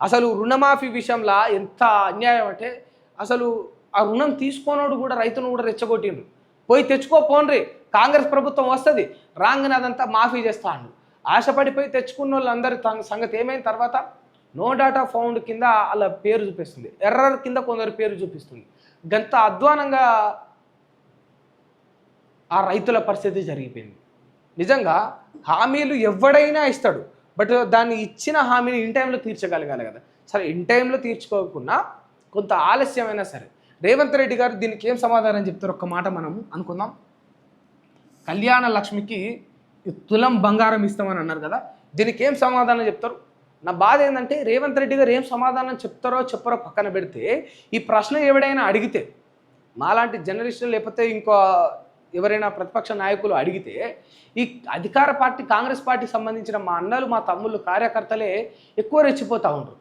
అసలు రుణమాఫీ విషయంలో ఎంత అన్యాయం అంటే అసలు ఆ రుణం తీసుకోనోడు కూడా రైతును కూడా రెచ్చగొట్టిండు. పోయి తెచ్చుకోపోండ్రి కాంగ్రెస్ ప్రభుత్వం వస్తది. రాంగనే అదంతా మాఫీ చేస్తా అన్నాడు. ఆశపడిపోయి తెచ్చుకున్నోళ్ళందరి సంగతి ఏమైన తర్వాత నో డాటా ఫౌండ్ కింద ఆళ్ళ పేరు చూపిస్తుంది. ఎర్రర్ కింద కొందరి పేరు చూపిస్తుంది. గంత అధ్వానంగా ఆ రైతుల పరిస్థితి జరిగిపోయింది. నిజంగా హామీలు ఎవ్వడైనా ఇస్తాడు. బట్ దాన్ని ఇచ్చిన హామీని ఇన్ టైంలో తీర్చగలగాలి కదా! సరే ఇన్ టైంలో తీర్చుకోకున్నా కొంత ఆలస్యమైనా సరే రేవంత్ రెడ్డి గారు దీనికి ఏం సమాధానం చెప్తారు ఒక్క మాట మనం అనుకుందాం. కళ్యాణ లక్ష్మికి తులం బంగారం ఇస్తామని అన్నారు కదా! దీనికి ఏం సమాధానం చెప్తారు? నా బాధ ఏంటంటే రేవంత్ రెడ్డి గారు ఏం సమాధానం చెప్తారో చెప్పరో పక్కన పెడితే ఈ ప్రశ్న ఎవడైనా అడిగితే మాలాంటి జర్నలిస్టులు లేకపోతే ఇంకో ఎవరైనా ప్రతిపక్ష నాయకులు అడిగితే ఈ అధికార పార్టీ కాంగ్రెస్ పార్టీకి సంబంధించిన మా అన్నలు మా తమ్ముళ్ళు కార్యకర్తలే ఎక్కువ రెచ్చిపోతూ ఉంటారు.